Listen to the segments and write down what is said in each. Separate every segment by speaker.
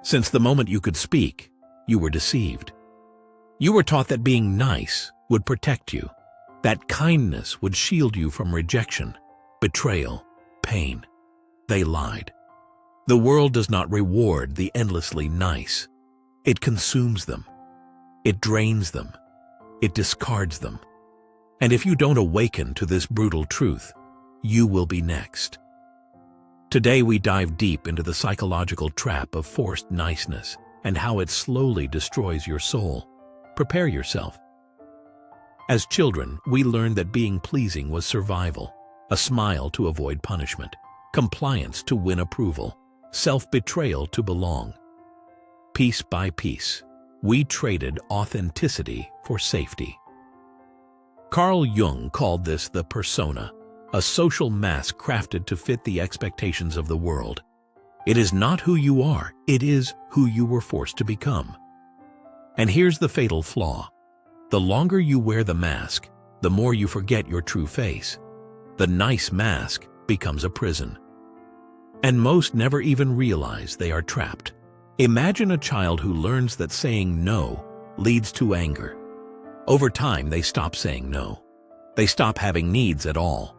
Speaker 1: Since the moment you could speak, you were deceived. You were taught that being nice would protect you, that kindness would shield you from rejection, betrayal, pain. They lied. The world does not reward the endlessly nice. It consumes them. It drains them. It discards them. And if you don't awaken to this brutal truth, you will be next. Today we dive deep into the psychological trap of forced niceness and how it slowly destroys your soul. Prepare yourself. As children, we learned that being pleasing was survival, a smile to avoid punishment, compliance to win approval, self-betrayal to belong. Piece by piece, we traded authenticity for safety. Carl Jung called this the persona, a social mask crafted to fit the expectations of the world. It is not who you are, it is who you were forced to become. And here's the fatal flaw. The longer you wear the mask, the more you forget your true face. The nice mask becomes a prison. And most never even realize they are trapped. Imagine a child who learns that saying no leads to anger. Over time, they stop saying no. They stop having needs at all.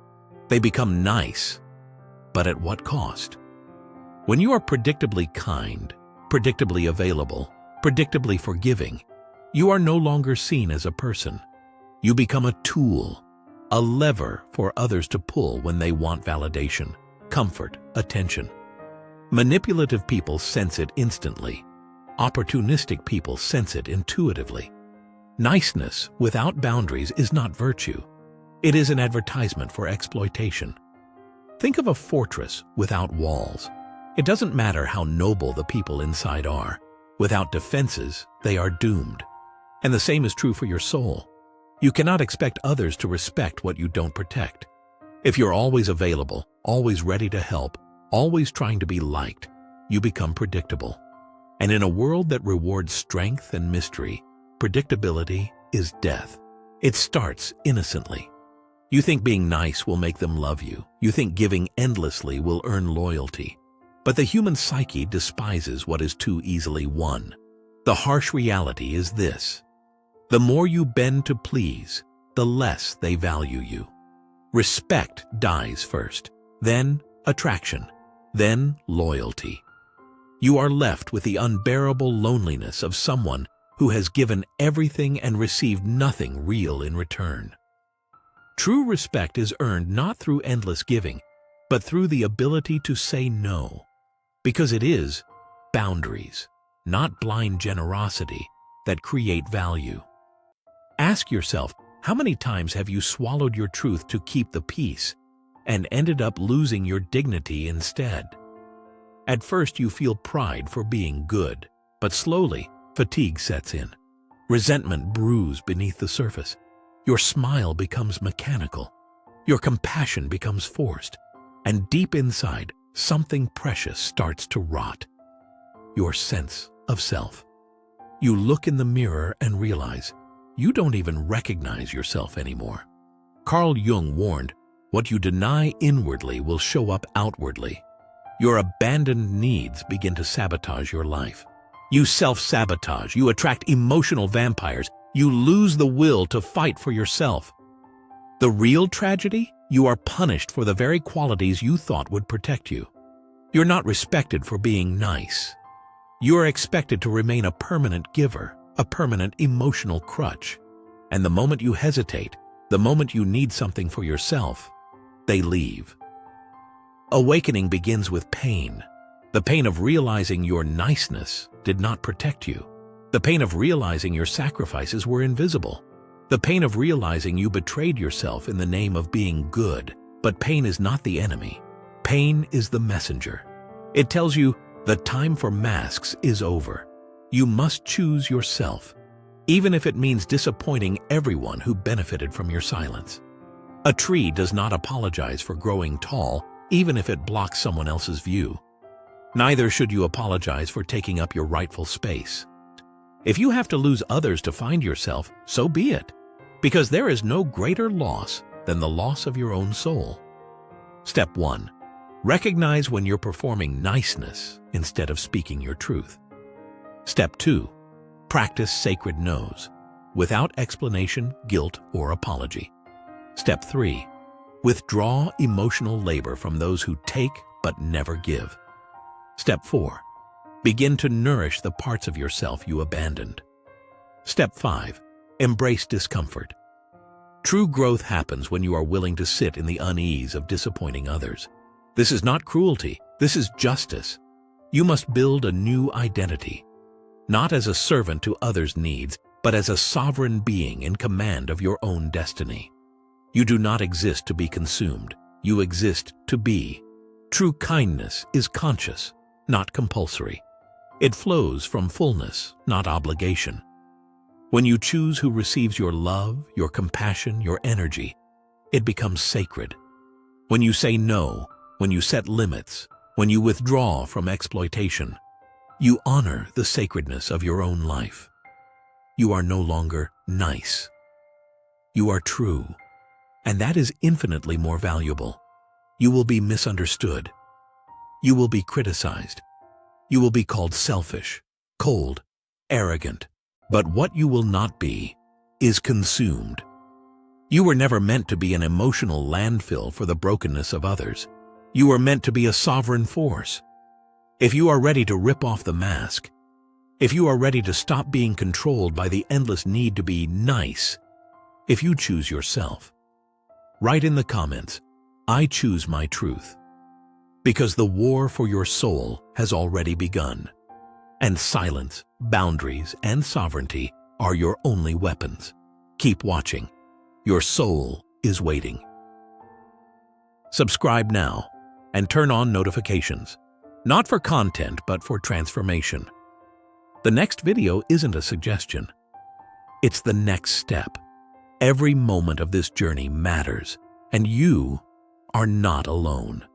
Speaker 1: They become nice. But at what cost? When you are predictably kind, predictably available, predictably forgiving, you are no longer seen as a person. You become a tool, a lever for others to pull when they want validation, comfort, attention. Manipulative people sense it instantly. Opportunistic people sense it intuitively. Niceness without boundaries is not virtue. It is an advertisement for exploitation. Think of a fortress without walls. It doesn't matter how noble the people inside are. Without defenses, they are doomed. And the same is true for your soul. You cannot expect others to respect what you don't protect. If you're always available, always ready to help, always trying to be liked, you become predictable. And in a world that rewards strength and mystery, predictability is death. It starts innocently. You think being nice will make them love you. You think giving endlessly will earn loyalty. But the human psyche despises what is too easily won. The harsh reality is this: the more you bend to please, the less they value you. Respect dies first, then attraction, then loyalty. You are left with the unbearable loneliness of someone who has given everything and received nothing real in return. True respect is earned not through endless giving, but through the ability to say no. Because it is boundaries, not blind generosity, that create value. Ask yourself, how many times have you swallowed your truth to keep the peace and ended up losing your dignity instead? At first you feel pride for being good, but slowly fatigue sets in. Resentment brews beneath the surface. Your smile becomes mechanical. Your compassion becomes forced. And deep inside, something precious starts to rot. Your sense of self. You look in the mirror and realize you don't even recognize yourself anymore. Carl Jung warned, what you deny inwardly will show up outwardly. Your abandoned needs begin to sabotage your life. You self-sabotage, you attract emotional vampires, you lose the will to fight for yourself. The real tragedy? You are punished for the very qualities you thought would protect you. You're not respected for being nice. You are expected to remain a permanent giver, a permanent emotional crutch. And the moment you hesitate, the moment you need something for yourself, they leave. Awakening begins with pain. The pain of realizing your niceness did not protect you. The pain of realizing your sacrifices were invisible. The pain of realizing you betrayed yourself in the name of being good. But pain is not the enemy. Pain is the messenger. It tells you the time for masks is over. You must choose yourself, even if it means disappointing everyone who benefited from your silence. A tree does not apologize for growing tall, even if it blocks someone else's view. Neither should you apologize for taking up your rightful space. If you have to lose others to find yourself, so be it, because there is no greater loss than the loss of your own soul. Step 1. Recognize when you're performing niceness instead of speaking your truth. Step 2. Practice sacred no's, without explanation, guilt, or apology. Step 3. Withdraw emotional labor from those who take but never give. Step 4. Begin to nourish the parts of yourself you abandoned. Step 5. Embrace discomfort. True growth happens when you are willing to sit in the unease of disappointing others. This is not cruelty, this is justice. You must build a new identity, not as a servant to others' needs, but as a sovereign being in command of your own destiny. You do not exist to be consumed, you exist to be. True kindness is conscious, not compulsory. It flows from fullness, not obligation. When you choose who receives your love, your compassion, your energy, it becomes sacred. When you say no, when you set limits, when you withdraw from exploitation, you honor the sacredness of your own life. You are no longer nice. You are true, and that is infinitely more valuable. You will be misunderstood. You will be criticized. You will be called selfish, cold, arrogant. But what you will not be is consumed. You were never meant to be an emotional landfill for the brokenness of others. You were meant to be a sovereign force. If you are ready to rip off the mask, if you are ready to stop being controlled by the endless need to be nice, if you choose yourself, write in the comments, "I choose my truth." Because the war for your soul has already begun. And silence, boundaries, and sovereignty are your only weapons. Keep watching. Your soul is waiting. Subscribe now and turn on notifications. Not for content, but for transformation. The next video isn't a suggestion. It's the next step. Every moment of this journey matters, and you are not alone.